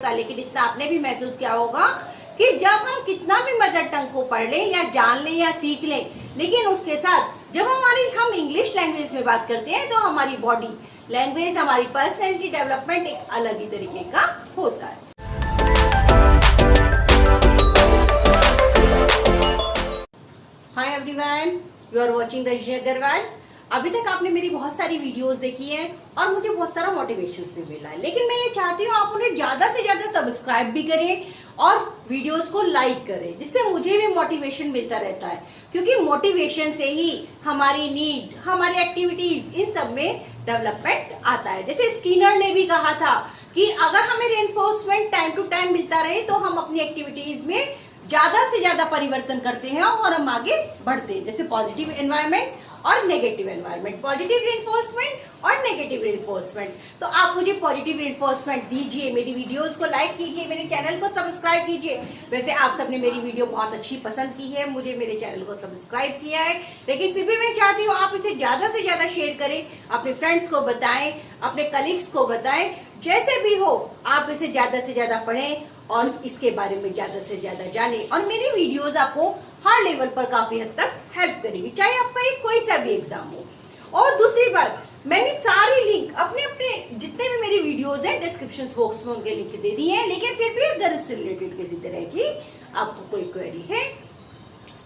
होता है, लेकिन इतना आपने भी महसूस किया होगा कि जब हम कितना भी मदर टंग को पढ़ लें या जान लें या सीख लें, लेकिन उसके साथ जब हम इंग्लिश लैंग्वेज में बात करते हैं तो हमारी बॉडी लैंग्वेज, हमारी पर्सनैलिटी डेवलपमेंट एक अलग ही तरीके का होता है। Hi everyone, you are watching Rajni Agarwal. अभी तक आपने मेरी बहुत सारी वीडियोस देखी हैं और मुझे बहुत सारा मोटिवेशन भी मिला है, लेकिन मैं ये चाहती हूँ आप उन्हें ज्यादा से ज्यादा सब्सक्राइब भी करें और वीडियोस को लाइक करें, जिससे मुझे भी मोटिवेशन मिलता रहता है। क्योंकि मोटिवेशन से ही हमारी नीड, हमारी एक्टिविटीज, इन सब में डेवलपमेंट आता है। जैसे स्किनर ने भी कहा था कि अगर हमें रेनफोर्समेंट टाइम टू टाइम मिलता रहे तो हम अपनी एक्टिविटीज में ज्यादा से ज्यादा परिवर्तन करते हैं और हम आगे बढ़ते हैं। जैसे पॉजिटिव एनवायरनमेंट और नेगेटिव एनवायरनमेंट, पॉजिटिव रिइंफोर्समेंट और नेगेटिव रिइंफोर्समेंट। तो आप मुझे पॉजिटिव रिइंफोर्समेंट दीजिए, मेरी वीडियोस को लाइक कीजिए, मेरे चैनल को सब्सक्राइब कीजिए। वैसे आप सबने मेरी वीडियो बहुत अच्छी पसंद की है, मुझे मेरे चैनल को सब्सक्राइब किया है, लेकिन फिर भी मैं चाहती हूँ आप इसे ज्यादा से ज्यादा शेयर करें, अपने फ्रेंड्स को बताएं, अपने कलीग्स को बताएं। जैसे भी हो आप इसे ज्यादा से ज्यादा पढ़ें और इसके बारे में ज्यादा से ज्यादा जानें। और मेरी वीडियोस आपको हर लेवल पर काफी हद तक हेल्प करेगी, चाहे आपका एक कोई सा भी एग्जाम हो। और दूसरी बात, मैंने सारी लिंक अपने जितने भी मेरी वीडियोस हैं डिस्क्रिप्शन बॉक्स में उनके लिंक दे दी है। लेकिन फिर भी अगर इससे रिलेटेड किसी तरह की आपको कोई क्वेरी है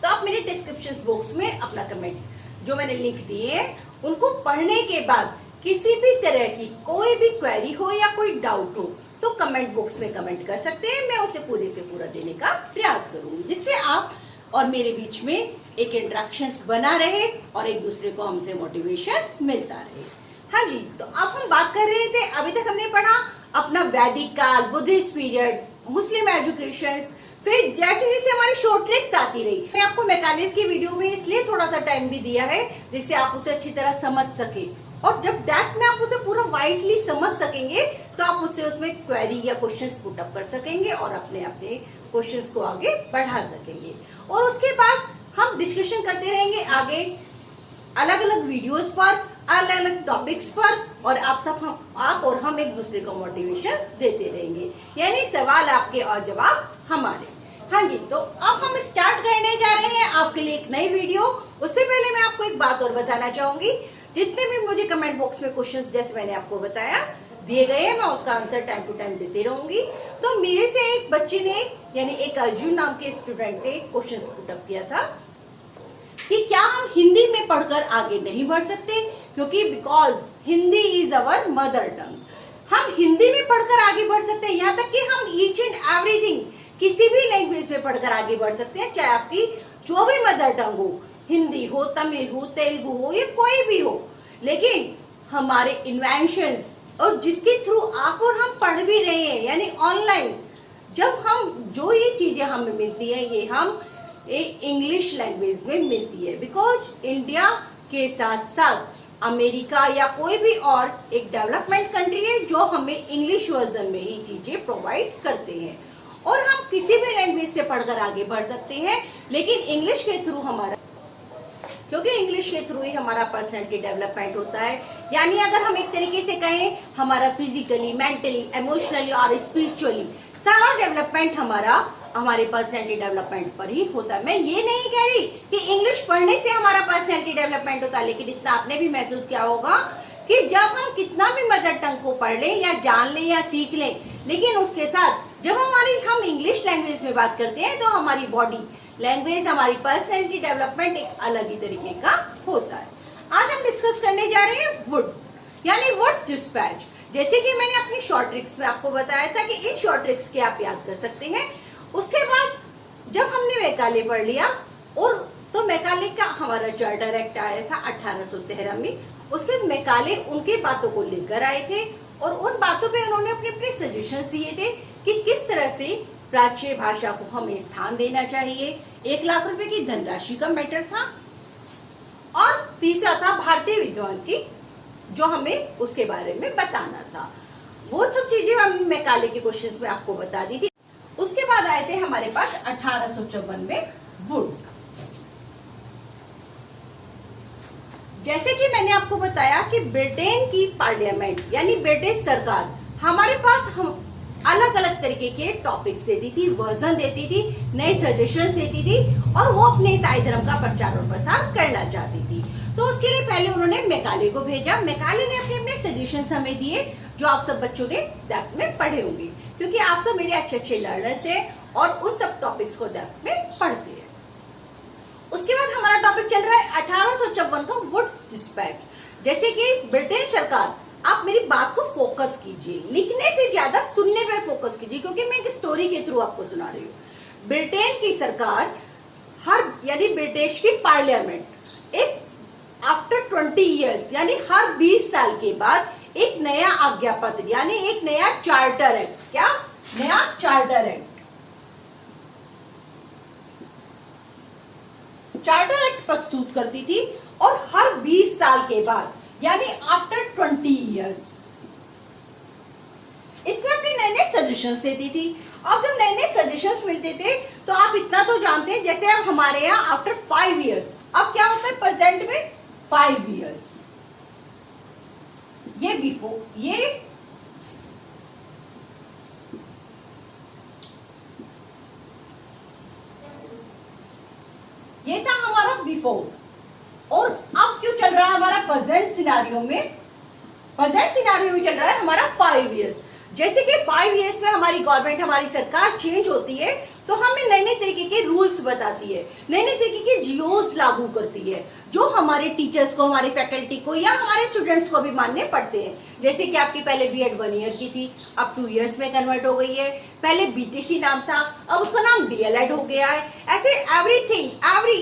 तो आप मेरे डिस्क्रिप्शन बॉक्स में अपना कमेंट, जो मैंने लिंक दिए हैं उनको पढ़ने के बाद किसी भी तरह की कोई भी क्वेरी हो या कोई डाउट हो तो कमेंट बॉक्स में कमेंट कर सकते हैं। मैं उसे पूरे से पूरा देने का प्रयास करूंगी, जिससे आप और मेरे बीच में एक इंटरेक्शंस बना रहे और एक दूसरे को हमसे मोटिवेशन मिलता रहे। हाँ जी, तो अब हम बात कर रहे थे, अभी तक हमने पढ़ा अपना वैदिक काल, बुद्धिस्ट पीरियड, मुस्लिम एजुकेशन, फिर जैसे जैसे हमारी शॉर्ट ट्रिक्स आती रही। मैं आपको मैकालेस की वीडियो में इसलिए थोड़ा सा टाइम भी दिया है जिससे आप उसे अच्छी तरह समझ सके, और जब डेप्थ में आप उसे पूरा वाइडली समझ सकेंगे तो आप उससे उसमें क्वेरी या क्वेश्चंस पुट अप कर सकेंगे और अपने अपने क्वेश्चंस को आगे बढ़ा सकेंगे। और उसके बाद हम डिस्कशन करते रहेंगे आगे अलग अलग वीडियोस पर, अलग अलग टॉपिक्स पर, और आप और हम एक दूसरे को मोटिवेशन देते रहेंगे, यानी सवाल आपके और जवाब हमारे। हाँ जी, तो अब हम स्टार्ट करने जा रहे हैं आपके लिए एक नई वीडियो। उससे पहले मैं आपको एक बात और बताना चाहूंगी, जितने भी मुझे कमेंट बॉक्स में क्वेश्चंस जैसे मैंने आपको बताया दिए गए हैं, मैं उसका आंसर टाइम टू टाइम देते रहूंगी। तो मेरे से एक बच्चे ने, यानी एक अर्जुन नाम के स्टूडेंट ने क्वेश्चन पुट अप किया था कि क्या हम हिंदी में पढ़कर आगे नहीं बढ़ सकते, क्योंकि because Hindi is our mother tongue. हम हिंदी में पढ़कर आगे बढ़ सकते हैं, यहाँ तक कि हम ईच एंड एवरीथिंग किसी भी लैंग्वेज में पढ़कर आगे बढ़ सकते हैं, चाहे आपकी जो भी मदर टंग हो, हिंदी हो, तमिल हो, तेलुगु हो, या कोई भी हो। लेकिन हमारे इन्वेंशंस और जिसके थ्रू आप और हम पढ़ भी रहे हैं, यानी ऑनलाइन, जब हम जो ये चीजें हमें मिलती है ये हम इंग्लिश लैंग्वेज में मिलती है। बिकॉज इंडिया के साथ साथ अमेरिका या कोई भी और एक डेवलपमेंट कंट्री है जो हमें इंग्लिश वर्जन में ही चीजें प्रोवाइड करते हैं, और हम किसी भी लैंग्वेज से पढ़कर आगे बढ़ सकते हैं, लेकिन इंग्लिश के थ्रू हमारा, क्योंकि इंग्लिश के थ्रू ही हमारा पर्सनैलिटी डेवलपमेंट होता है। यानी अगर हम एक तरीके से कहें, हमारा फिजिकली, मेंटली, इमोशनली और स्पिरिचुअली सारा डेवलपमेंट हमारे पर्सनैलिटी डेवलपमेंट पर ही होता है। मैं ये नहीं कह रही कि इंग्लिश पढ़ने से हमारा पर्सनैलिटी डेवलपमेंट होता है, लेकिन इतना आपने भी महसूस किया होगा कि जब हम कितना भी मदर टंग को पढ़ लें या जान लें या सीख लें, लेकिन उसके साथ जब हम इंग्लिश लैंग्वेज में बात करते हैं तो हमारी बॉडी लैंग्वेज, हमारी पर्सनैलिटी डेवलपमेंट एक अलग ही तरीके का होता है। आज हम डिस्कस करने जा रहे हैं वुड, यानी वर्ड्स डिस्पैच। जैसे कि मैंने अपनी शॉर्ट ट्रिक्स में आपको बताया था कि इन शॉर्ट ट्रिक्स के आप याद कर सकते हैं। उसके बाद जब हमने मैकाले पढ़ लिया, और तो मैकाले का हमारा चार्टर एक्ट आया था 1813 में। उसके बाद मैकाले उनके बातों को लेकर आए थे और उन बातों पे उन्होंने अपने अपने सजेशंस दिए थे कि किस तरह से प्राच्य भाषा को हमें स्थान देना चाहिए। 1 लाख रुपए की धनराशि का मैटर था, और तीसरा था भारतीय विद्वान की, जो हमें उसके बारे में बताना था। वो सब चीजें हम मैकाले के क्वेश्चंस में आपको बता दी थी। उसके बाद आए थे हमारे पास 1854 में वुड। जैसे कि मैंने आपको बताया कि ब्रिटेन की पार्लियामेंट, यानी ब्रिटिश सरकार, हमारे पास अलग अलग तरीके के टॉपिक्स देती थी, वर्जन देती थी, नए सजेशंस देती थी और वो अपने ईसाई धर्म का प्रचार और प्रसार करना चाहती थी। तो उसके लिए पहले उन्होंने मैकाले को भेजा। मैकाले ने अपने अपने सजेशंस हमें दिए जो आप सब बच्चों ने डेप्थ में पढ़े होंगे, क्योंकि आप सब मेरे अच्छे अच्छे लर्नर्स हैं और उन सब टॉपिक्स को डेप्थ में पढ़ते हैं। उसके बाद हमारा टॉपिक चल रहा है 1854 का वुड्स डिस्पैच। जैसे कि ब्रिटिश सरकार, आप मेरी बात को फोकस कीजिए, लिखने से ज्यादा सुनने पे फोकस कीजिए, क्योंकि मैं एक स्टोरी के थ्रू आपको सुना रही हूँ। ब्रिटेन की सरकार यानी ब्रिटिश की पार्लियामेंट एक आफ्टर 20 इयर्स यानी हर 20 साल के बाद एक नया आज्ञा पत्र यानी एक नया चार्टर एक्ट, क्या नया चार्टर एक्ट प्रस्तुत करती थी। और हर 20 साल के बाद यानी आफ्टर 20 इयर्स इसमें अपने नए नए सजेशंस देती थी। अब जब नए नए सजेशंस मिलते थे तो आप इतना तो जानते हैं, जैसे अब हमारे यहाँ आफ्टर 5 इयर्स, अब क्या होता है प्रेजेंट में 5 इयर्स, ये बिफोर, ये था हमारा बिफोर। और अब क्यों चल रहा है हमारा प्रेजेंट सिनारियो में? प्रेजेंट सिनारियो में चल रहा है हमारा 5 इयर्स। जैसे कि 5 इयर्स में हमारी गवर्नमेंट, हमारी सरकार चेंज होती है तो हमें नए नए तरीके के रूल्स बताती है, नए नए तरीके के जियोस लागू करती है, जो हमारे टीचर्स को, हमारे फैकल्टी को या हमारे स्टूडेंट्स को भी मानने पड़ते हैं। जैसे कि आपकी पहले बीएड 1 ईयर की थी, अब 2 इयर्स में कन्वर्ट हो गई है। पहले बीटीसी नाम था, अब उसका नाम डीएलएड हो गया है। ऐसे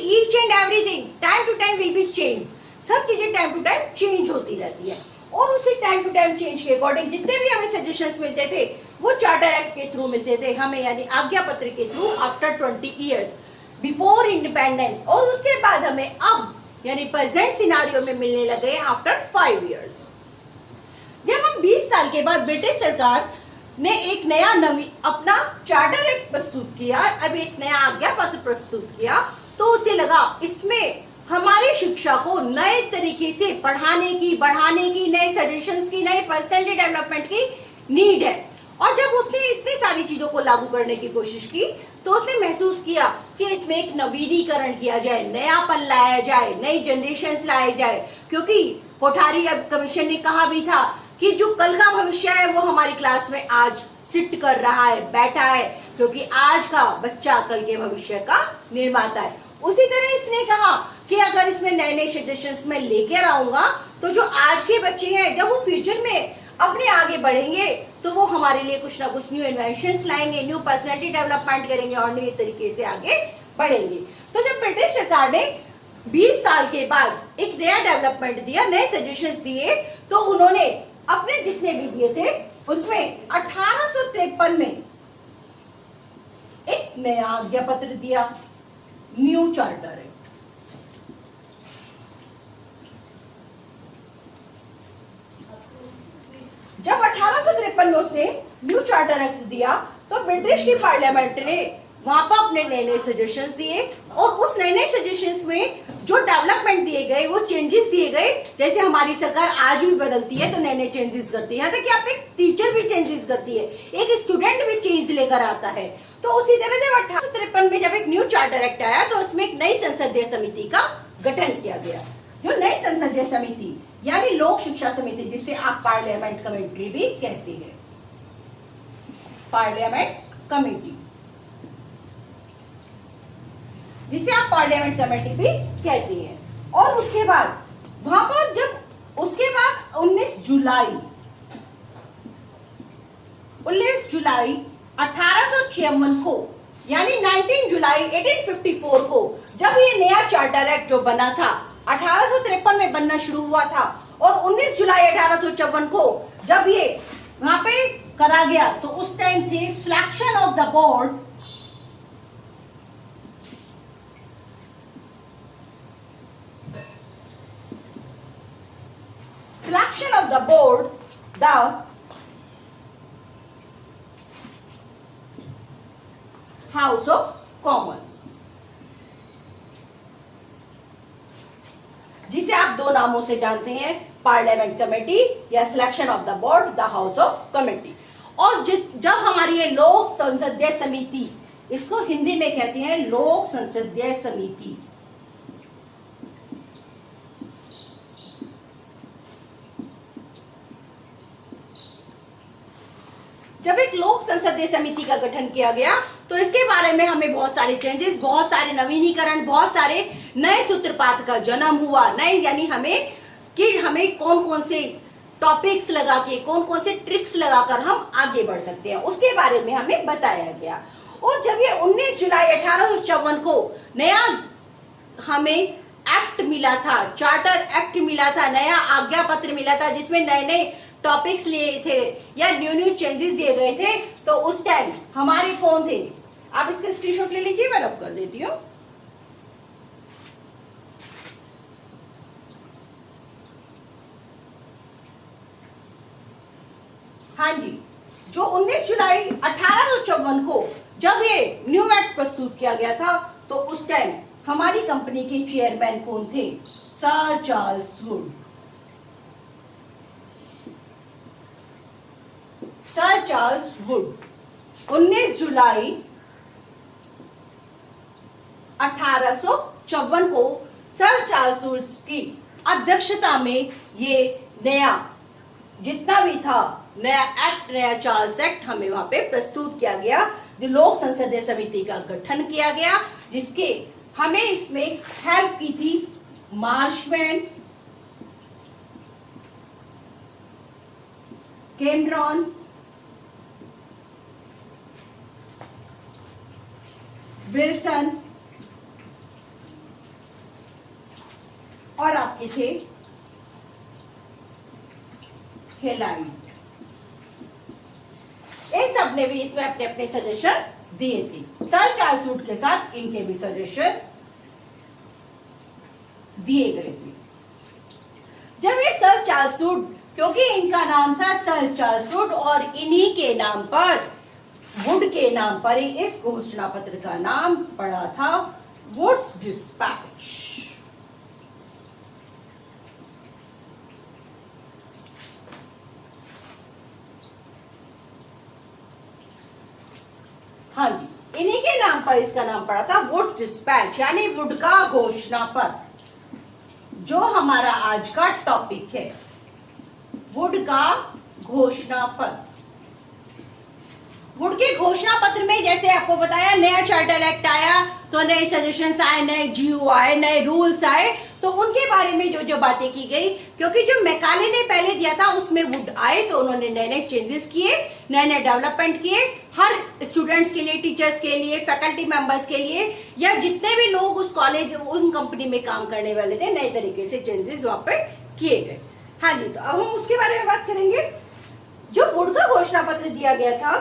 each and everything time to time will be change. सब चीजें टाइम टू टाइम चेंज होती रहती है और उसी टाइम टू टाइम चेंज के अकॉर्डिंग जितने भी हमें सजेशंस मिलते थे वो चार्टर एक्ट के थ्रू मिलते थे हमें, यानी आज्ञा पत्र के through after 20 years before independence. और उसके बाद हमें अब यानी प्रेजेंट सिनारियो में मिलने लगे आफ्टर 5 इयर्स। जब हम 20 साल के बाद ब्रिटिश सरकार ने एक नया अपना चार्टर एक्ट प्रस्तुत किया, अब एक नया आज्ञा पत्र प्रस्तुत किया, तो उसे लगा इसमें हमारी शिक्षा को नए तरीके से पढ़ाने की, बढ़ाने की, नए सजेशंस की, नए पर्सनैलिटी डेवलपमेंट की नीड है। और जब उसने इतनी सारी चीजों को लागू करने की कोशिश की तो उसने महसूस किया कि इसमें एक नवीनीकरण किया जाए, नयापन लाया जाए, नई जनरेशन लाए जाए, क्योंकि कोठारी कमीशन ने कहा भी था कि जो कल का भविष्य है वो हमारी क्लास में आज सिट कर रहा है, बैठा है, क्योंकि आज का बच्चा कल के भविष्य का निर्माता है। उसी तरह इसने कहा कि अगर इसमें नए नए सजेशंस में लेकर आऊंगा तो जो आज के बच्चे हैं जब वो फ्यूचर में अपने आगे बढ़ेंगे तो वो हमारे लिए कुछ ना कुछ न्यू इन्वेंशंस लाएंगे, न्यू पर्सनैलिटी डेवलपमेंट करेंगे और नए तरीके से आगे बढ़ेंगे। तो जब ब्रिटिश सरकार ने 20 साल के बाद एक नया डेवलपमेंट दिया, नए सजेशंस दिए, तो उन्होंने अपने जितने भी दिए थे उसमें 1853 में एक नया आज्ञा पत्र दिया, न्यू चार्टर एक्ट। जब 1853 में उसने न्यू चार्टर एक्ट दिया तो ब्रिटिश की पार्लियामेंट ने वहां पर अपने नए नए सजेशंस दिए और उस नए नए सजेशंस में जो डेवलपमेंट दिए गए, वो चेंजेस दिए गए। जैसे हमारी सरकार आज भी बदलती है तो नए नए चेंजेस करती है, यहाँ तक कि आप एक टीचर भी चेंजेस करती है, एक स्टूडेंट भी चेंज लेकर आता है। तो उसी तरह जब 1853 में जब एक न्यू चार्टर एक्ट आया तो उसमें एक नई संसदीय समिति का गठन किया गया। जो नई संसदीय समिति यानी लोक शिक्षा समिति, जिसे आप पार्लियामेंट कमेटी भी कहते हैं, पार्लियामेंट कमेटी, जिसे आप पार्लियामेंट कमेटी भी कहते हैं। और उसके बाद वहां पर जब उसके बाद 19 जुलाई 1856 को यानी 19 जुलाई 1854 को जब ये नया चार्टर एक्ट जो बना था, 1853 में बनना शुरू हुआ था और 19 जुलाई 1854 को जब ये वहां पे करा गया तो उस time the selection of the board, the House of Commons, जिसे आप दो नामों से जानते हैं, पार्लियामेंट कमेटी या selection of the board, the house of committee. और जब हमारी ये लोक संसदीय समिति, इसको हिंदी में कहते हैं लोक संसदीय समिति, जब एक लोक संसदीय समिति का गठन किया गया तो इसके बारे में हमें बहुत सारे चेंजेस, बहुत सारे नवीनीकरण, बहुत सारे नए सूत्रपात का जन्म हुआ। नए यानी हमें कौन कौन से टॉपिक्स लगा के, कौन कौन से ट्रिक्स लगाकर हम आगे बढ़ सकते हैं, उसके बारे में हमें बताया गया। और जब ये 19 जुलाई 1854 को नया हमें एक्ट मिला था, चार्टर एक्ट मिला था, नया आज्ञा पत्र मिला था, जिसमें नए नए टॉपिक्स लिए थे या न्यू चेंजेस दिए गए थे, तो उस टाइम हमारे कौन थे, आप इसके स्क्रीनशॉट ले लीजिए, मैं रब कर देती हूँ। हाँ जी, जो 19 जुलाई 1854 को जब ये न्यू एक्ट प्रस्तुत किया गया था, तो उस टाइम हमारी कंपनी के चेयरमैन कौन थे, sir Charles Wood. Sir Charles Wood 19 जुलाई 1854 को सर चार्ल्स वुड की अध्यक्षता में ये नया जितना भी था नया एक्ट, नया चार्ल्स एक्ट हमें वहां पे प्रस्तुत किया गया, जो लोक संसदीय समिति का गठन किया गया, जिसके हमें इसमें हेल्प की थी मार्शमैन, कैमरॉन, विल्सन और आपके थे हेलाइट। इन सब ने भी इसमें अपने अपने सजेशंस दिए थे। सर चार्ल्स वुड के साथ इनके भी सजेशंस दिए गए थे। जब ये सर चार्ल्स वुड, क्योंकि इनका नाम था सर चार्ल्स वुड और इन्हीं के नाम पर, वुड के नाम पर ही इस घोषणा पत्र का नाम पड़ा था वुड्स डिस्पैच। हाँ जी, इन्हीं के नाम पर इसका नाम पड़ा था वुड्स डिस्पैच, यानी वुड का घोषणा पत्र। जो हमारा आज का टॉपिक है, वुड का घोषणा पत्र। वुड के घोषणा पत्र में जैसे आपको बताया नया चार्टर एक्ट आया, तो नए सजेशंस आए, नए जीओ आए, नए रूल्स आए, तो उनके बारे में जो जो बातें की गई, क्योंकि जो मैकाले ने पहले दिया था उसमें वुड आए, तो उन्होंने नए नए चेंजेस किए, नए नए डेवलपमेंट किए, हर स्टूडेंट्स के लिए, टीचर्स के लिए, फैकल्टी मेंबर्स के लिए, या जितने भी लोग उस कॉलेज, उन कंपनी में काम करने वाले थे, नए तरीके से चेंजेस वहां पर किए गए। हाँ जी, तो अब हम उसके बारे में बात करेंगे। जो वुड का घोषणा पत्र दिया गया था,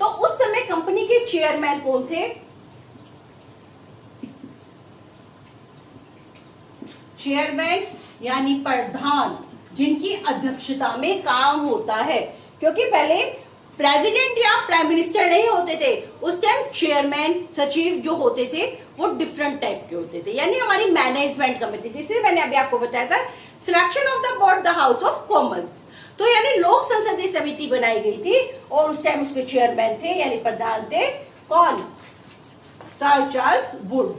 तो उस समय कंपनी के चेयरमैन कौन थे, चेयरमैन यानी प्रधान, जिनकी अध्यक्षता में काम होता है, क्योंकि पहले प्रेसिडेंट या प्राइम मिनिस्टर नहीं होते थे, उस टाइम चेयरमैन, सचिव जो होते थे वो डिफरेंट टाइप के होते थे, यानी हमारी मैनेजमेंट कमेटी, जिससे मैंने अभी आपको बताया था selection of the board the house of Commons, तो यानी लोक संसदीय समिति बनाई गई थी और उस टाइम उसके चेयरमैन थे यानी प्रधान थे कौन, सर चार्ल्स वुड।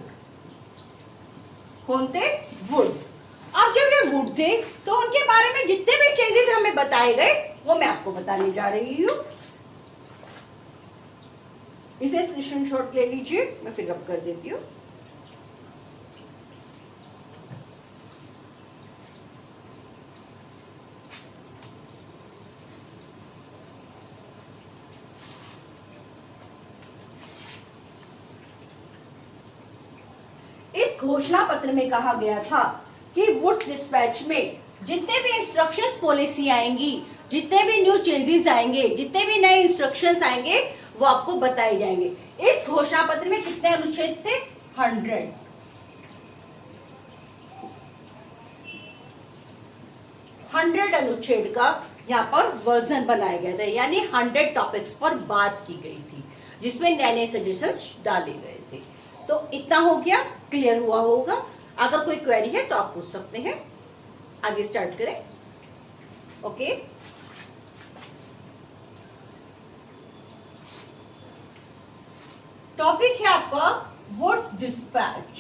कौन थे, वुड। अब जब ये वुड थे तो उनके बारे में जितने भी चेंजेस हमें बताए गए वो मैं आपको बताने जा रही हूं। इसे स्क्रीनशॉट ले लीजिए, मैं फिर रब कर देती हूँ। घोषणा पत्र में कहा गया था कि वुड्स डिस्पैच में जितने भी इंस्ट्रक्शंस पॉलिसी आएंगी, जितने भी न्यू चेंजेस आएंगे, जितने भी नए इंस्ट्रक्शंस आएंगे, वो आपको बताए जाएंगे। इस घोषणा पत्र में कितने अनुच्छेद थे, 100 अनुच्छेद का यहाँ पर वर्जन बनाया गया था, यानी 100 टॉपिक्स पर बात की गई थी, जिसमें नए नए सजेशंस डाले गए थे। तो इतना हो गया, क्लियर हुआ होगा। अगर कोई क्वेरी है तो आप पूछ सकते हैं। आगे स्टार्ट करें। ओके, टॉपिक है आपका वुड्स डिस्पैच,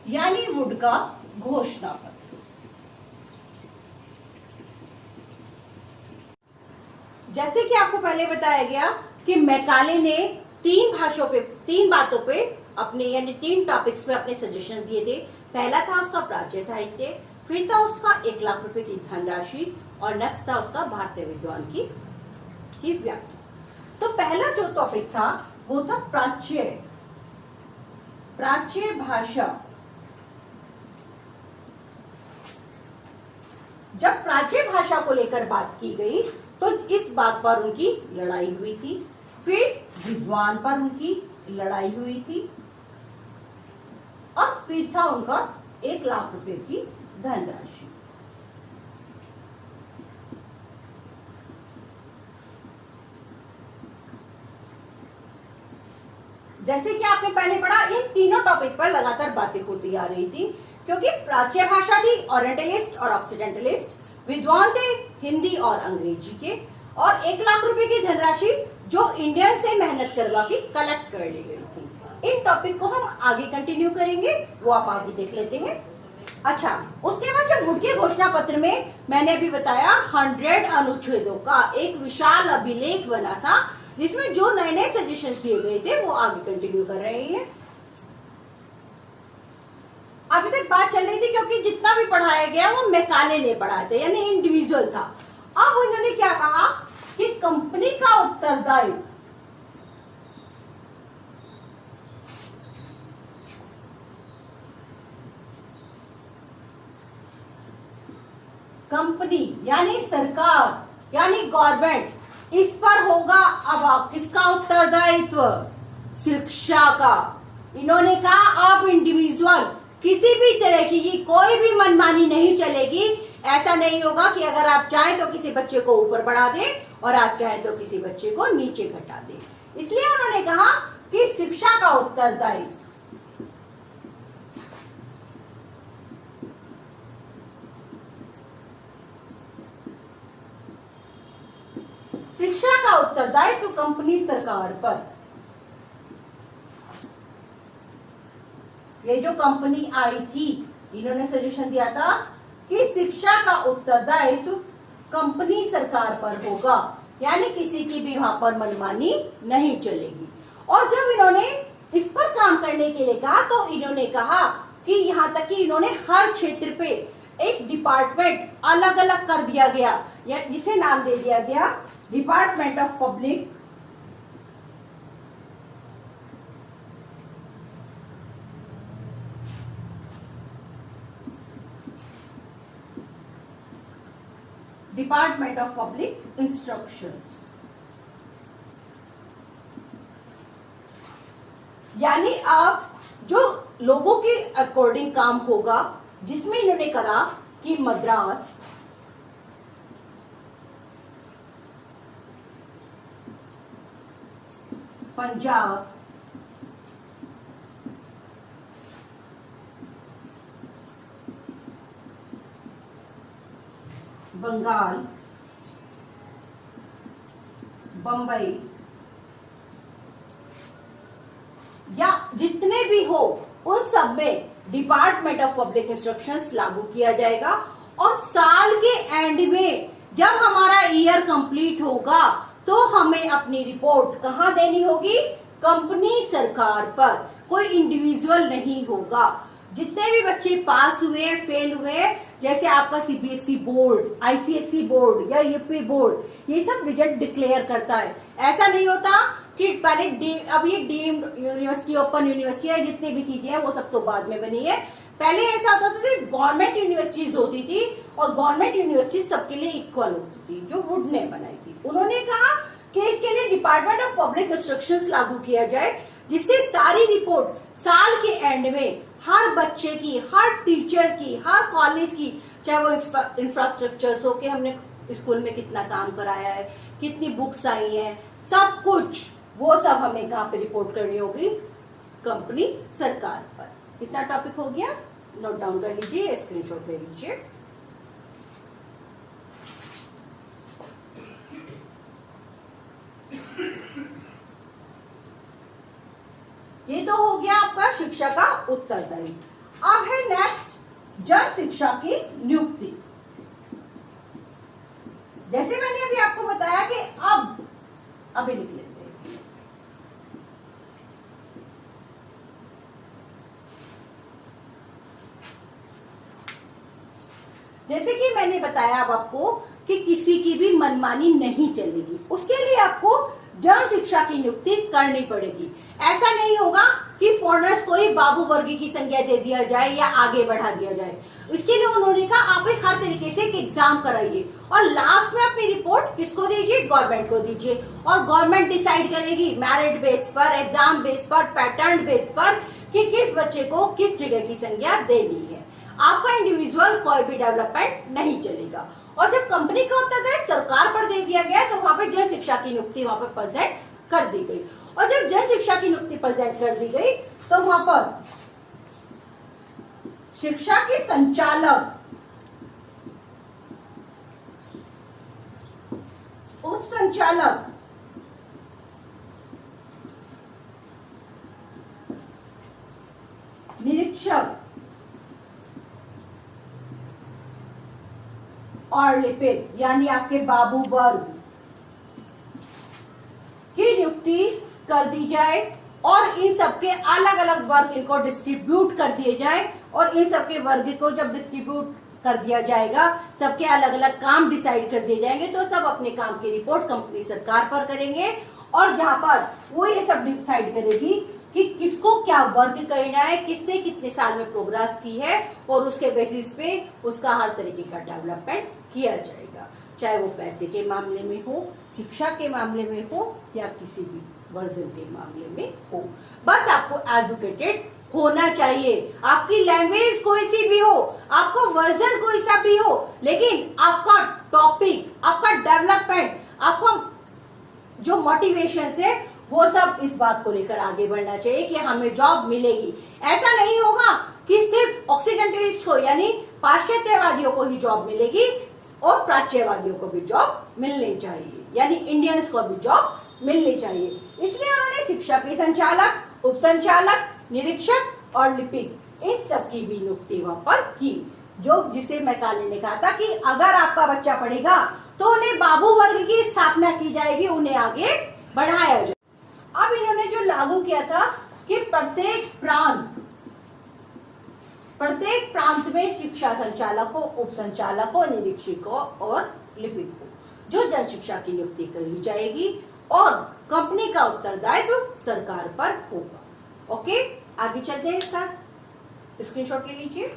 यानी वुड का घोषणा पत्र। जैसे कि आपको पहले बताया गया कि मैकाले ने तीन बातों पे अपने यानी 3 टॉपिक्स पे अपने सजेशन दिए थे। पहला था उसका प्राच्य साहित्य, फिर था उसका 1 लाख रुपए की धनराशि और नेक्स्ट था उसका भारतीय विद्वान की व्याख्या। तो पहला जो टॉपिक था वो था प्राच्य भाषा। जब प्राच्य भाषा को लेकर बात की गई तो इस बात पर उनकी लड़ाई हुई थी, फिर विद्वान पर उनकी लड़ाई हुई थी और फिर था उनका 1 लाख रुपए की धनराशि। जैसे कि आपने पहले पढ़ा, इन तीनों टॉपिक पर लगातार बातें होती आ रही थी, क्योंकि प्राच्य भाषा थी ओरिएंटलिस्ट और ऑक्सीडेंटलिस्ट, विद्वान थे हिंदी और अंग्रेजी के, और 1 लाख रुपए की धनराशि जो इंडियन से मेहनत करवा के कलेक्ट कर ली गई थी। इन टॉपिक को हम आगे कंटिन्यू करेंगे, वो आप आगे देख लेते हैं। अच्छा, उसके बाद जो वुड के घोषणा पत्र में मैंने अभी बताया 100 अनुच्छेदों का एक विशाल अभिलेख बना था, जिसमें जो नए नए सजेशन दिए गए थे वो आगे कंटिन्यू कर रहे हैं। अभी तक बात चल रही थी क्योंकि जितना भी पढ़ाया गया वो मैकाले ने पढ़ाए थे, यानी इंडिविजुअल था। अब उन्होंने क्या कहा कि कंपनी का उत्तरदायित्व कंपनी यानी सरकार यानी गवर्नमेंट, इस पर होगा। अब आप किसका उत्तरदायित्व? शिक्षा का। इन्होंने कहा आप इंडिविजुअल किसी भी तरह की कोई भी मनमानी नहीं चलेगी। ऐसा नहीं होगा कि अगर आप चाहें तो किसी बच्चे को ऊपर बढ़ा दें और आप चाहें तो किसी बच्चे को नीचे घटा दें। इसलिए उन्होंने कहा कि शिक्षा का उत्तरदायित्व कंपनी सरकार पर। ये जो कंपनी आई थी, इन्होंने सजेशन दिया था कि शिक्षा का उत्तरदायित्व कंपनी सरकार पर होगा, यानी किसी की भी वहां पर मनमानी नहीं चलेगी। और जब इन्होंने इस पर काम करने के लिए कहा तो इन्होंने कहा कि यहाँ तक कि इन्होंने हर क्षेत्र पे एक डिपार्टमेंट अलग अलग कर दिया गया, या जिसे नाम दे दिया गया डिपार्टमेंट ऑफ पब्लिक इंस्ट्रक्शंस। यानी अब जो लोगों के अकॉर्डिंग काम होगा, जिसमें इन्होंने कहा कि मद्रास, पंजाब, बंगाल, बंबई या जितने भी हो उन सब में डिपार्टमेंट ऑफ पब्लिक इंस्ट्रक्शंस लागू किया जाएगा। और साल के एंड में जब हमारा ईयर कंप्लीट होगा तो हमें अपनी रिपोर्ट कहां देनी होगी? कंपनी सरकार पर। कोई इंडिविजुअल नहीं होगा। जितने भी बच्चे पास हुए, फेल हुए, जैसे आपका सीबीएसई बोर्ड, आईसीएसई बोर्ड या यूपी बोर्ड, ये सब रिजल्ट डिक्लेयर करता है। ऐसा नहीं होता कि पहले अब ये डीम्ड यूनिवर्सिटी, ओपन यूनिवर्सिटी है, जितनी भी चीजें हैं वो सब तो बाद में बनी है। पहले ऐसा होता था सिर्फ गवर्नमेंट यूनिवर्सिटीज होती थी और गवर्नमेंट यूनिवर्सिटीज सबके लिए इक्वल होती थी, जो वुड ने बनाई थी। उन्होंने कहा कि इसके लिए डिपार्टमेंट ऑफ पब्लिक इंस्ट्रक्शंस लागू किया जाए, जिससे सारी रिपोर्ट साल के एंड में हर बच्चे की, हर टीचर की, हर कॉलेज की, चाहे वो इंफ्रास्ट्रक्चर हो कि हमने स्कूल में कितना काम कराया है, कितनी बुक्स आई हैं, सब कुछ वो सब हमें कहाँ पे रिपोर्ट करनी होगी? कंपनी सरकार पर। कितना टॉपिक हो गया? नोट डाउन कर लीजिए, स्क्रीनशॉट ले लीजिए। गया आपका शिक्षा का उत्तरदायी। अब है नेक्स्ट जन शिक्षा की नियुक्ति। जैसे मैंने अभी आपको बताया कि अभी लिख लेते हैं। जैसे कि मैंने बताया अब आपको कि किसी की भी मनमानी नहीं चलेगी, उसके लिए आपको जन शिक्षा की नियुक्ति करनी पड़ेगी। ऐसा नहीं होगा कि फॉरेनर्स को ही बाबू वर्गी की संज्ञा दे दिया जाए या आगे बढ़ा दिया जाए। इसके लिए उन्होंने कहा आप एक हर तरीके से एक एग्जाम कराइए और लास्ट में अपनी रिपोर्ट किसको दीजिए, गवर्नमेंट को दीजिए, और गवर्नमेंट डिसाइड करेगी मेरिट बेस पर, एग्जाम बेस पर, पैटर्न बेस पर कि किस बच्चे को किस जगह की संज्ञा देनी है। आपका इंडिविजुअल कोई भी डेवलपमेंट नहीं चलेगा। और जब कंपनी का उत्तरदायित्व सरकार पर दे दिया गया तो वहां पे जन शिक्षा की नियुक्ति वहां पर प्रेजेंट कर दी गई। और जब जन शिक्षा की नियुक्ति प्रेजेंट कर दी गई तो वहां पर शिक्षा के संचालक, उप संचालक, निरीक्षक और लिपिक यानी आपके बाबू वर्ग की नियुक्ति कर दी जाए और इन सबके अलग अलग वर्ग इनको डिस्ट्रीब्यूट कर दिए जाए। और इन सबके वर्ग को जब डिस्ट्रीब्यूट कर दिया जाएगा, सबके अलग अलग काम डिसाइड कर दिए जाएंगे, तो सब अपने काम की रिपोर्ट कंपनी सरकार पर करेंगे और जहां पर वो ये सब डिसाइड करेगी कि किसको क्या वर्क करना है, किसने कितने साल में प्रोग्रेस की है, और उसके बेसिस पे उसका हर तरीके का डेवलपमेंट किया जाएगा, चाहे वो पैसे के मामले में हो, शिक्षा के मामले में हो या किसी भी वर्जन के मामले में हो। बस आपको एजुकेटेड होना चाहिए। आपकी लैंग्वेज कोई सी भी हो, आपको वर्जन कोई सा भी हो, लेकिन आपका टॉपिक, आपका डेवलपमेंट, आपका जो मोटिवेशन है वो सब इस बात को लेकर आगे बढ़ना चाहिए कि हमें जॉब मिलेगी। ऐसा नहीं होगा कि सिर्फ ऑक्सीडेंटलिस्ट को यानी पाश्चात्यवादियों को ही जॉब मिलेगी और प्राच्यवादियों को भी जॉब मिलनी चाहिए, यानी इंडियंस को भी जॉब मिलनी चाहिए। इसलिए उन्होंने शिक्षा के संचालक, उप संचालक, निरीक्षक और लिपिक इन सब की भी नियुक्ति वहां पर की। जो जिसे मैकाले ने कहा था कि अगर आपका बच्चा पढ़ेगा तो उन्हें बाबू वर्ग की स्थापना की जाएगी, उन्हें आगे बढ़ाया जाएगा। अब इन्होंने जो लागू किया था कि प्रत्येक प्रांत में शिक्षा संचालक को, उप संचालक को, निरीक्षक को और लिपिक को जो जन शिक्षा की नियुक्ति करी जाएगी और कंपनी का उत्तरदायित्व सरकार पर होगा। ओके, आगे चलते हैं, इसका स्क्रीनशॉट ले लीजिए।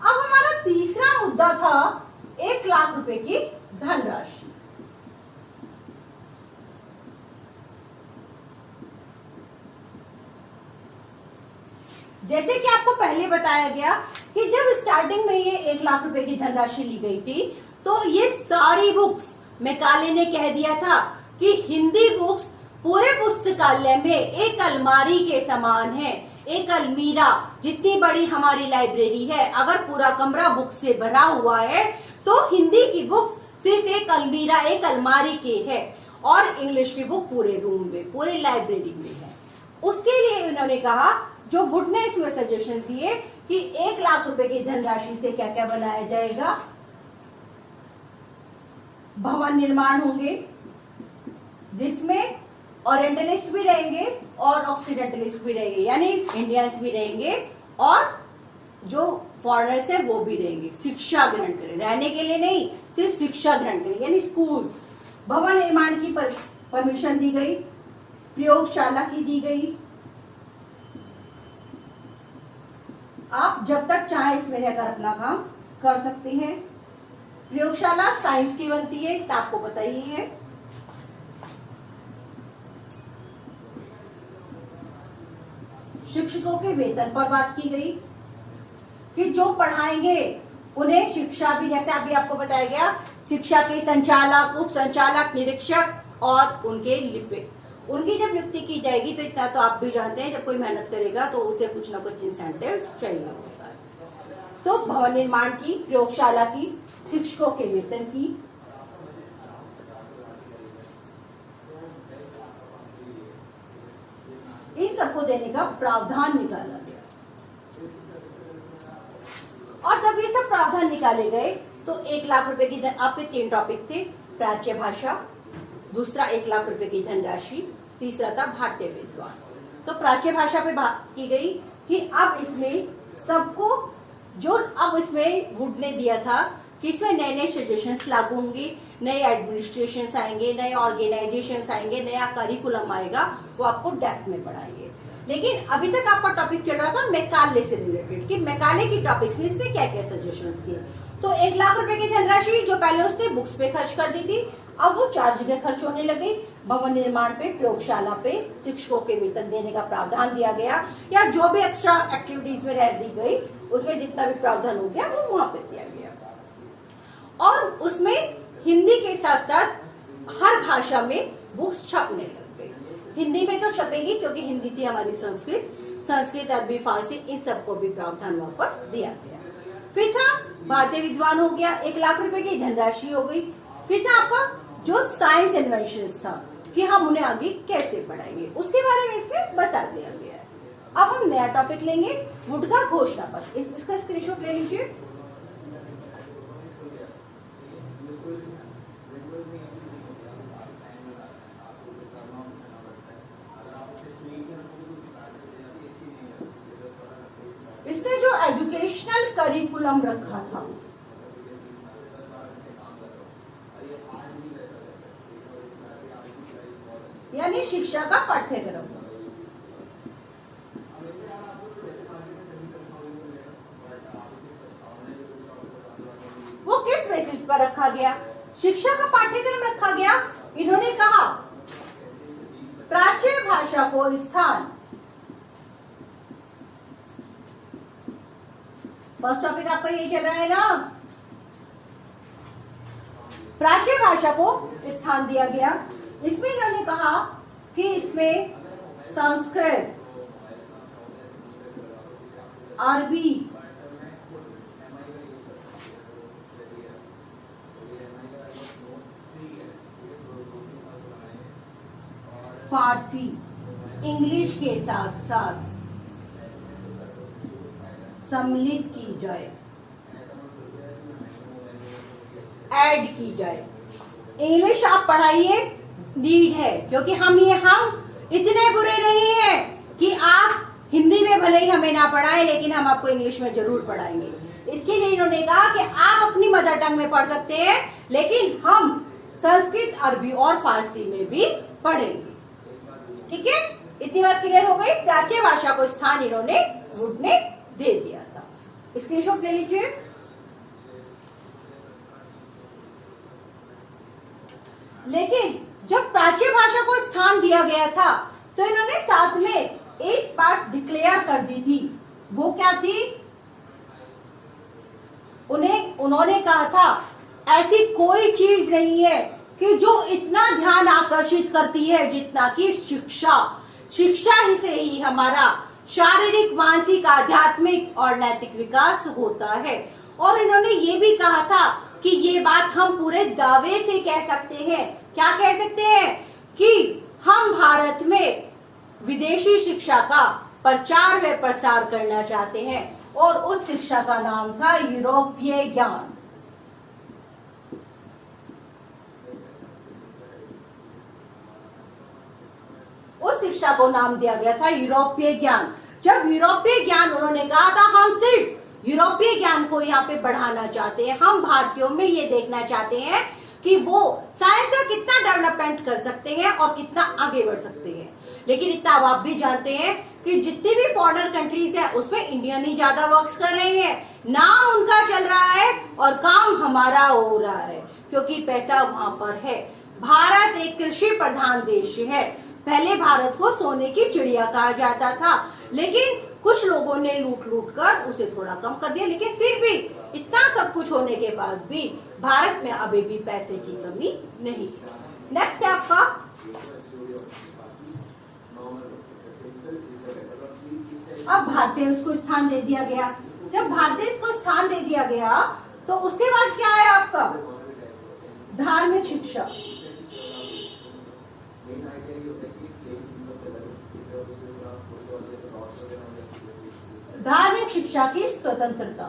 अब हमारा तीसरा मुद्दा था 1 लाख रुपए की धनराशि। जैसे कि आपको पहले बताया गया कि जब स्टार्टिंग में ये 1 लाख रुपए की धनराशि ली गई थी तो ये सारी बुक्स मैकाले ने कह दिया था कि हिंदी बुक्स पूरे पुस्तकालय में एक अलमारी के समान है, एक अलमीरा जितनी बड़ी हमारी लाइब्रेरी है। अगर पूरा कमरा बुक से भरा हुआ है तो हिंदी की बुक्स सिर्फ एक अलमीरा, एक अलमारी की है और इंग्लिश की बुक पूरे रूम में, पूरे लाइब्रेरी में है। उसके लिए उन्होंने कहा, जो वुड ने इसमें सजेशन दिए कि 1 लाख रुपए की धनराशि से क्या क्या बनाया जाएगा। भवन निर्माण होंगे जिसमें ओरिएंटलिस्ट भी रहेंगे और ऑक्सीडेंटलिस्ट भी रहेंगे, यानी इंडियंस भी रहेंगे और जो फॉरेनर्स है वो भी रहेंगे। शिक्षा ग्रहण करें, रहने के लिए नहीं, सिर्फ शिक्षा ग्रहण करें, यानी स्कूल्स। भवन निर्माण की परमिशन दी गई, प्रयोगशाला की दी गई। आप जब तक चाहे इसमें रहकर अपना काम कर सकते हैं। प्रयोगशाला साइंस की बनती है, तो आपको पता ही है। शिक्षकों के वेतन पर बात की गई कि जो पढ़ाएंगे उन्हें शिक्षा भी, जैसे अभी आपको बताया गया, शिक्षा के संचालक, उप संचालक, निरीक्षक और उनके लिपिक, उनकी जब नियुक्ति की जाएगी तो इतना तो आप भी जानते हैं, जब कोई मेहनत करेगा तो उसे कुछ ना कुछ इंसेंटिव्स चाहिए होता है। तो भवन निर्माण की, प्रयोगशाला की, शिक्षकों के वेतन की, देने का प्रावधान निकाला गया। और जब ये सब प्रावधान निकाले गए तो 1 लाख रुपए की आपके 3 टॉपिक थे, प्राच्य भाषा, दूसरा 1 लाख रुपए की धनराशि, तीसरा था भारतीय विद्वान। तो प्राच्य भाषा पे बात की गई कि अब इसमें सबको जो अब इसमें वुड ने दिया था कि इसमें नए नए सजेशंस लागू होंगे, नए एडमिनिस्ट्रेशन आएंगे, नए ऑर्गेनाइजेशन आएंगे, नया करिकुलम आएगा, वो आपको डेप्थ में पढ़ाएंगे। लेकिन अभी तक आपका टॉपिक चल रहा था मैकाले से रिलेटेड कि मैकाले की टॉपिक्स ने इससे क्या क्या सजेशंस किए। तो 1 लाख रुपए की धनराशि जो पहले उसने बुक्स पे खर्च कर दी थी, अब वो 4 जगह खर्च होने लगी। भवन निर्माण पे, प्रयोगशाला पे, शिक्षकों के वेतन देने का प्रावधान दिया गया, या जो भी एक्स्ट्रा एक्टिविटीज में रह दी गई उसमें जितना भी प्रावधान हो गया वो वहां पे दिया गया। और उसमें हिंदी के साथ साथ हर भाषा में बुक्स छपने लग गई। हिंदी में तो छपेगी क्योंकि हिंदी थी हमारी संस्कृत, अरबी, फारसी, इन सबको भी प्रावधान वहां पर दिया गया। फिर था भारतीय विद्वान हो गया, 1 लाख रुपए की धनराशि हो गई। फिर था आपका जो साइंस इन्वेंशंस था कि हम उन्हें आगे कैसे पढ़ाएंगे, उसके बारे में इसमें बता दिया गया है। अब हम नया टॉपिक लेंगे, वुड का घोषणा पत्र। इसका स्क्रीनशॉट ले लीजिए। इससे जो एजुकेशनल करिकुलम रखा था, यानी शिक्षा का पाठ्यक्रम, वो किस बेसिस पर रखा गया? शिक्षा का पाठ्यक्रम रखा गया। इन्होंने कहा प्राच्य भाषा को स्थान, फर्स्ट टॉपिक आपका यही चल रहा है ना, प्राच्य भाषा को स्थान दिया गया। इसमें इन्होंने कहा कि इसमें संस्कृत, अरबी, फारसी, इंग्लिश के साथ साथ सम्मिलित की जाए, ऐड की जाए। इंग्लिश आप पढ़ाइए, नीड है, क्योंकि हम इतने बुरे नहीं हैं कि आप हिंदी में भले ही हमें ना पढ़ाएं लेकिन हम आपको इंग्लिश में जरूर पढ़ाएंगे। इसके लिए इन्होंने कहा कि आप अपनी मदर टंग में पढ़ सकते हैं लेकिन हम संस्कृत, अरबी और फारसी में भी पढ़ेंगे। ठीक है, इतनी बात क्लियर हो गई। प्राच्य भाषा को स्थान इन्होंने वुड ने दे दिया था। स्क्रीनशॉट ले लीजिए। लेकिन जब प्राच्य भाषा को स्थान दिया गया था तो इन्होंने साथ में एक बात डिक्लेयर कर दी थी। वो क्या थी? उन्होंने कहा था ऐसी कोई चीज नहीं है कि जो इतना ध्यान आकर्षित करती है जितना कि शिक्षा से ही हमारा शारीरिक, मानसिक, आध्यात्मिक और नैतिक विकास होता है। और इन्होंने ये भी कहा था कि ये बात हम पूरे दावे से कह सकते हैं। क्या कह सकते हैं? कि हम भारत में विदेशी शिक्षा का प्रचार व प्रसार करना चाहते हैं और उस शिक्षा का नाम था यूरोपीय ज्ञान। उस शिक्षा को नाम दिया गया था यूरोपीय ज्ञान। जब यूरोपीय ज्ञान उन्होंने कहा था हम सिर्फ यूरोपीय ज्ञान को यहाँ पे बढ़ाना चाहते हैं, हम भारतीयों में ये देखना चाहते हैं कि वो साइंस का कितना डेवलपमेंट कर सकते हैं और कितना आगे बढ़ सकते हैं। लेकिन इतना आप भी जानते हैं कि जितनी भी फॉरेनर कंट्रीज है उसमें इंडियन ही ज्यादा वर्क्स कर रहे हैं, नाम उनका चल रहा है और काम हमारा हो रहा है क्योंकि पैसा वहां पर है। भारत एक कृषि प्रधान देश है। पहले भारत को सोने की चिड़िया कहा जाता था लेकिन कुछ लोगों ने लूट कर उसे थोड़ा कम कर दिया, लेकिन फिर भी इतना सब कुछ होने के बाद भी भारत में अभी भी पैसे की कमी नहीं है। नेक्स्ट है आपका अब भारतीय उसको स्थान दे दिया गया। जब भारतीय को स्थान दे दिया गया तो उसके बाद क्या है आपका धार्मिक शिक्षा। शिक्षा की स्वतंत्रता।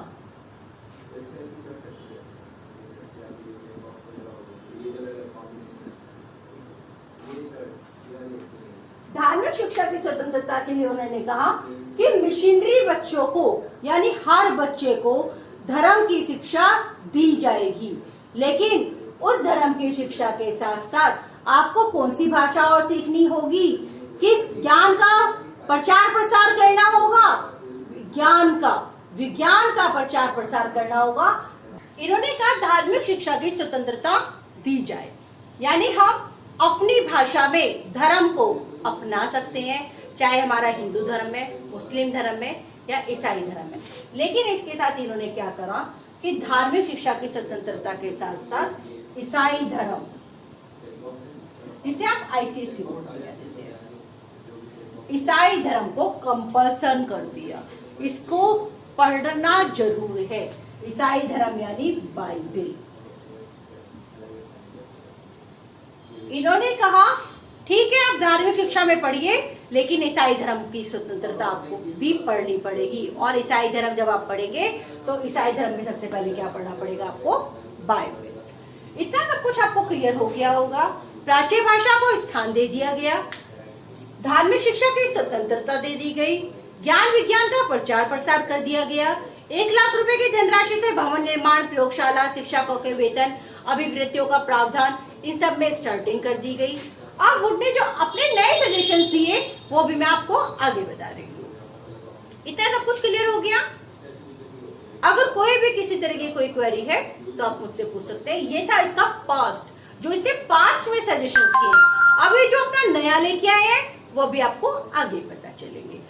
धार्मिक शिक्षा की स्वतंत्रता के लिए उन्होंने कहा कि मिशनरी बच्चों को यानी हर बच्चे को धर्म की शिक्षा दी जाएगी, लेकिन उस धर्म की शिक्षा के साथ साथ आपको कौन सी भाषा और सीखनी होगी, किस ज्ञान का प्रचार प्रसार करना होगा, विज्ञान का प्रचार प्रसार करना होगा। इन्होंने कहा धार्मिक शिक्षा की स्वतंत्रता दी जाए, यानी हम अपनी भाषा में धर्म को अपना सकते हैं, चाहे हमारा हिंदू धर्म में, मुस्लिम धर्म में या ईसाई धर्म में। लेकिन इसके साथ इन्होंने क्या करा कि धार्मिक शिक्षा की स्वतंत्रता के साथ साथ ईसाई धर्म, जिसे आप आईसीएसई बोर्ड में देते हैं, ईसाई धर्म को कंपल्सन कर दिया, इसको पढ़ना जरूर है। ईसाई धर्म यानी बाइबल। इन्होंने कहा ठीक है आप धार्मिक शिक्षा में पढ़िए, लेकिन ईसाई धर्म की स्वतंत्रता आपको भी पढ़नी पड़ेगी। और ईसाई धर्म जब आप पढ़ेंगे तो ईसाई धर्म में सबसे पहले क्या पढ़ना पड़ेगा आपको, बाइबल। इतना सब कुछ आपको क्लियर हो गया होगा। प्राच्य भाषा को स्थान दे दिया गया, धार्मिक शिक्षा की स्वतंत्रता दे दी गई, ज्ञान विज्ञान का प्रचार प्रसार कर दिया गया, 1 लाख रुपए की धनराशि से भवन निर्माण, प्रयोगशाला, शिक्षकों के वेतन, अभिवृत्तियों का प्रावधान, इन सब में स्टार्टिंग कर दी गई। अब वुड ने जो अपने नए सजेशंस दिए वो भी मैं आपको आगे बता रही हूँ। इतना सब कुछ क्लियर हो गया। अगर कोई भी किसी तरह की कोई क्वेरी है तो आप मुझसे पूछ सकते हैं। ये था इसका पास्ट, जो इसने पास्ट में सजेशंस किए। अभी जो अपना नया लेके आए हैं वो भी आपको आगे पता चलेंगे।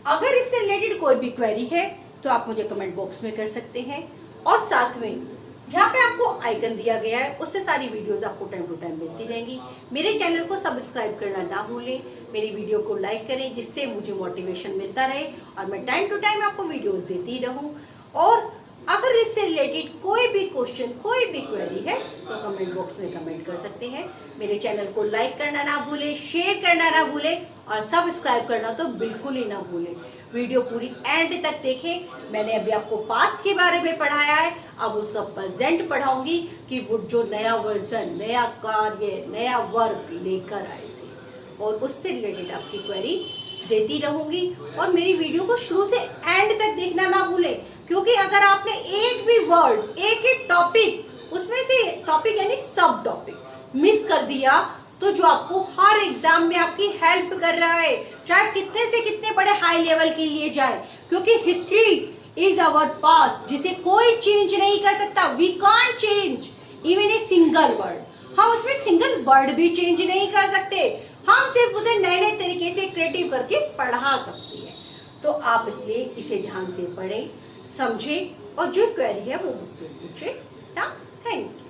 अगर इससे रिलेटेड कोई भी क्वेरी है तो आप मुझे कमेंट बॉक्स में कर सकते हैं, और साथ में जहाँ पे आपको आइकन दिया गया है उससे सारी वीडियोस आपको टाइम टू टाइम मिलती रहेंगी। मेरे चैनल को सब्सक्राइब करना ना भूलें, मेरी वीडियो को लाइक करें, जिससे मुझे मोटिवेशन मिलता रहे और मैं टाइम टू टाइम आपको वीडियोस देती रहूं। और अगर इससे रिलेटेड कोई भी क्वेश्चन, कोई भी क्वेरी है तो कमेंट बॉक्स में कमेंट कर सकते हैं। मेरे चैनल को लाइक करना ना भूलें, शेयर करना ना भूलें और सब्सक्राइब करना तो बिल्कुल ही ना भूलें। वीडियो पूरी एंड तक देखें। मैंने अभी आपको पास्ट के बारे में पढ़ाया है, अब उसका प्रेजेंट पढ़ाऊंगी कि वो जो नया वर्जन, नया कार्य, नया वर्क लेकर आए थे, और उससे रिलेटेड आपकी क्वेरी देती रहूंगी। और मेरी वीडियो को शुरू से एंड तक देखना ना भूलें, क्योंकि अगर आपने एक भी वर्ड, एक ही टॉपिक, उसमें से टॉपिक यानी सब टॉपिक मिस कर दिया तो जो आपको हर एग्जाम में आपकी हेल्प कर रहा है, चाहे कितने से कितने बड़े हाई लेवल के लिए जाए, क्योंकि हिस्ट्री इज अवर पास्ट, जिसे कोई चेंज नहीं कर सकता। We can't change even a single word. हम उसमें एक सिंगल वर्ड भी चेंज नहीं कर सकते, हम सिर्फ उसे नए नए तरीके से क्रिएटिव करके पढ़ा सकते हैं। तो आप इसलिए इसे ध्यान से पढ़ें, समझें और जो क्वेरी है वो मुझसे पूछे। Thank you.